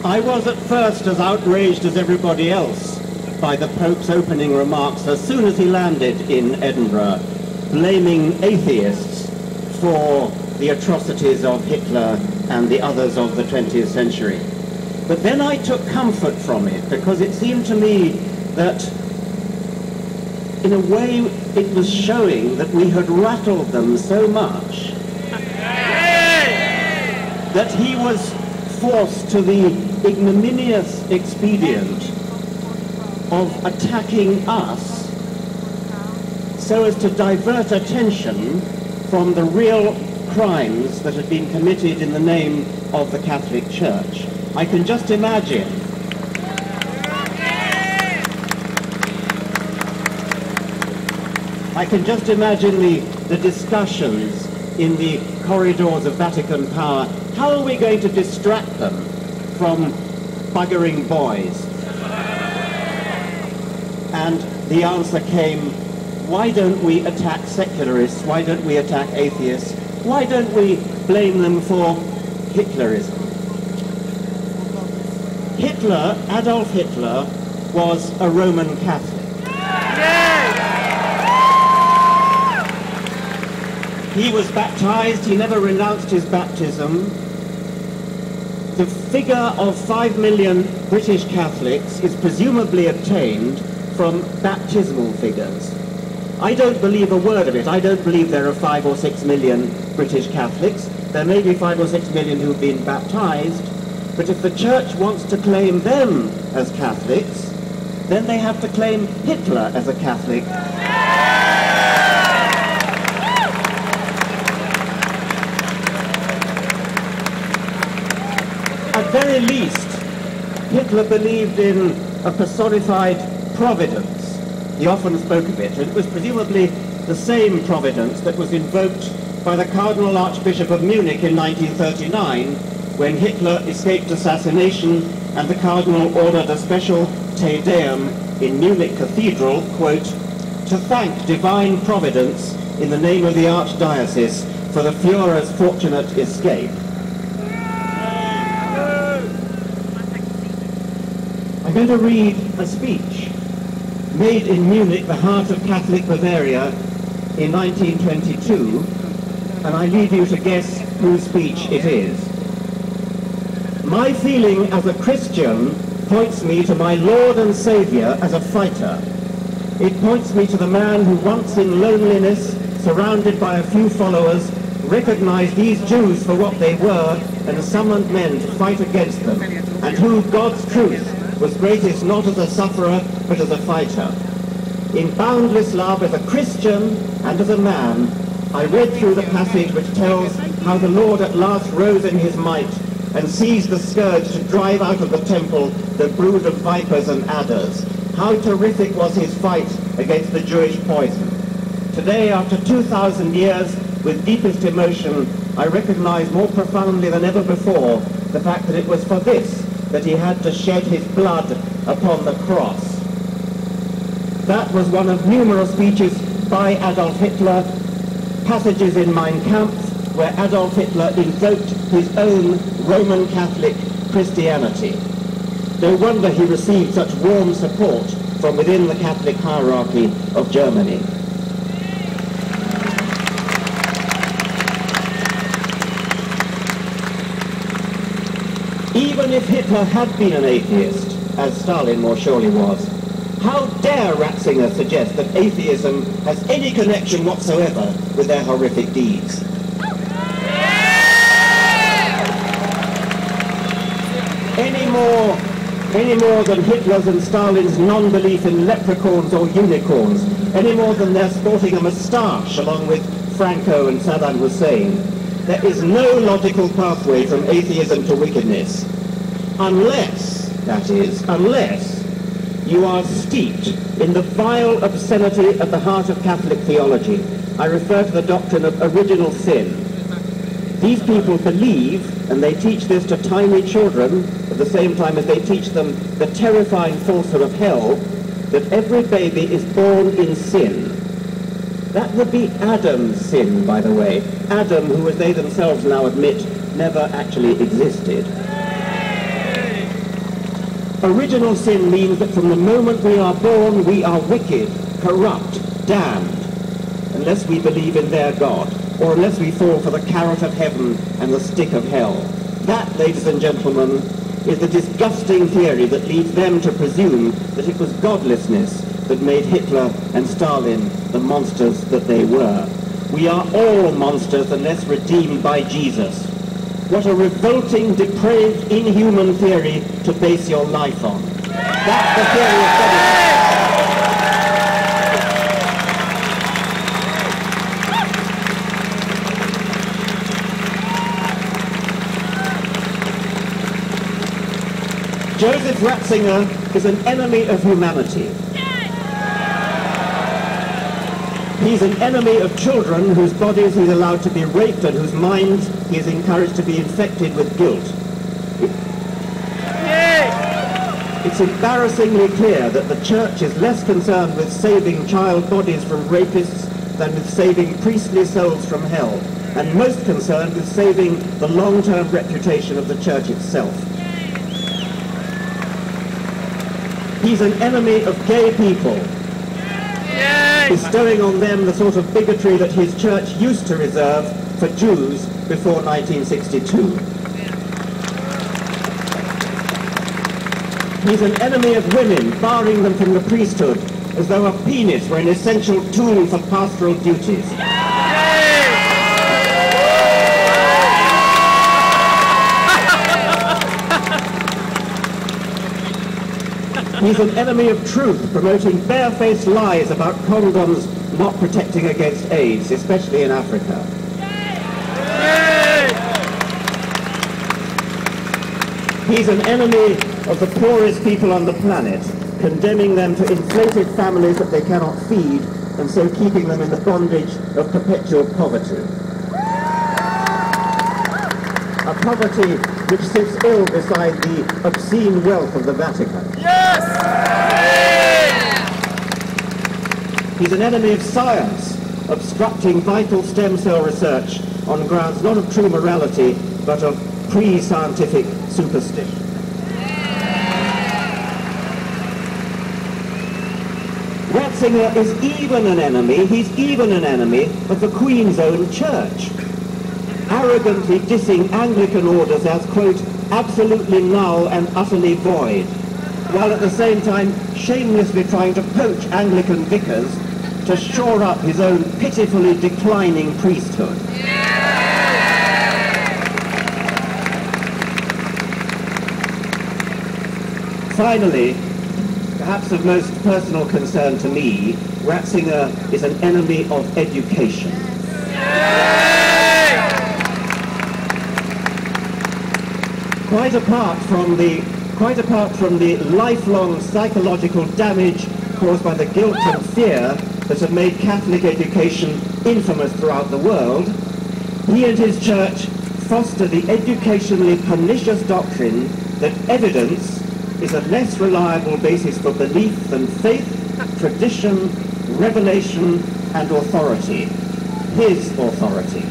I was at first as outraged as everybody else by the Pope's opening remarks as soon as he landed in Edinburgh, blaming atheists for the atrocities of Hitler and the others of the 20th century. But then I took comfort from it, because it seemed to me that in a way it was showing that we had rattled them so much that he was forced to the ignominious expedient of attacking us so as to divert attention from the real crimes that had been committed in the name of the Catholic Church. I can just imagine the discussions in the corridors of Vatican power. How are we going to distract them from buggering boys? And the answer came, why don't we attack secularists? Why don't we attack atheists? Why don't we blame them for Hitlerism? Hitler, Adolf Hitler, was a Roman Catholic. He was baptized, he never renounced his baptism. The figure of 5 million British Catholics is presumably obtained from baptismal figures. I don't believe a word of it. I don't believe there are 5 or 6 million British Catholics. There may be 5 or 6 million who've been baptized, but if the Church wants to claim them as Catholics, then they have to claim Hitler as a Catholic. At very least, Hitler believed in a personified providence. He often spoke of it, and it was presumably the same providence that was invoked by the Cardinal Archbishop of Munich in 1939, when Hitler escaped assassination and the Cardinal ordered a special Te Deum in Munich Cathedral, quote, to thank divine providence in the name of the Archdiocese for the Führer's fortunate escape. I'm going to read a speech made in Munich, the heart of Catholic Bavaria, in 1922, and I leave you to guess whose speech it is. My feeling as a Christian points me to my Lord and Saviour as a fighter. It points me to the man who once in loneliness, surrounded by a few followers, recognized these Jews for what they were and summoned men to fight against them, and who, God's truth, was greatest not as a sufferer, but as a fighter. In boundless love as a Christian and as a man, I read through the passage which tells how the Lord at last rose in his might and seized the scourge to drive out of the temple the brood of vipers and adders. How terrific was his fight against the Jewish poison. Today, after 2,000 years, with deepest emotion, I recognize more profoundly than ever before the fact that it was for this that he had to shed his blood upon the cross. That was one of numerous speeches by Adolf Hitler, passages in Mein Kampf, where Adolf Hitler invoked his own Roman Catholic Christianity. No wonder he received such warm support from within the Catholic hierarchy of Germany. Even if Hitler had been an atheist, as Stalin more surely was, how dare Ratzinger suggest that atheism has any connection whatsoever with their horrific deeds? Any more than Hitler's and Stalin's non-belief in leprechauns or unicorns, any more than their sporting a moustache along with Franco and Saddam Hussein. There is no logical pathway from atheism to wickedness, unless you are steeped in the vile obscenity at the heart of Catholic theology. I refer to the doctrine of original sin. These people believe, and they teach this to tiny children, at the same time as they teach them the terrifying falsehood of hell, that every baby is born in sin. That would be Adam's sin, by the way. Adam, who as they themselves now admit, never actually existed. Original sin means that from the moment we are born, we are wicked, corrupt, damned, unless we believe in their God, or unless we fall for the carrot of heaven and the stick of hell. That, ladies and gentlemen, is the disgusting theory that leads them to presume that it was godlessness that made Hitler and Stalin the monsters that they were. We are all monsters unless redeemed by Jesus. What a revolting, depraved, inhuman theory to base your life on. That's the theory of godlessness. Joseph Ratzinger is an enemy of humanity. He's an enemy of children whose bodies he's allowed to be raped and whose minds he is encouraged to be infected with guilt. It's embarrassingly clear that the Church is less concerned with saving child bodies from rapists than with saving priestly souls from hell, and most concerned with saving the long-term reputation of the Church itself. He's an enemy of gay people, bestowing on them the sort of bigotry that his church used to reserve for Jews before 1962. He's an enemy of women, barring them from the priesthood, as though a penis were an essential tool for pastoral duties. He's an enemy of truth, promoting barefaced lies about condoms not protecting against AIDS, especially in Africa. He's an enemy of the poorest people on the planet, condemning them to inflated families that they cannot feed, and so keeping them in the bondage of perpetual poverty. A poverty which sits ill beside the obscene wealth of the Vatican. Yes! He's an enemy of science, obstructing vital stem cell research on grounds not of true morality, but of pre-scientific superstition. Ratzinger is even an enemy, he's even an enemy of the Queen's own church, arrogantly dissing Anglican orders as, quote, absolutely null and utterly void, while at the same time shamelessly trying to poach Anglican vicars to shore up his own pitifully declining priesthood. Finally, perhaps of most personal concern to me, Ratzinger is an enemy of education. Quite apart from the lifelong psychological damage caused by the guilt and fear that have made Catholic education infamous throughout the world, he and his church foster the educationally pernicious doctrine that evidence is a less reliable basis for belief than faith, tradition, revelation, and authority. His authority.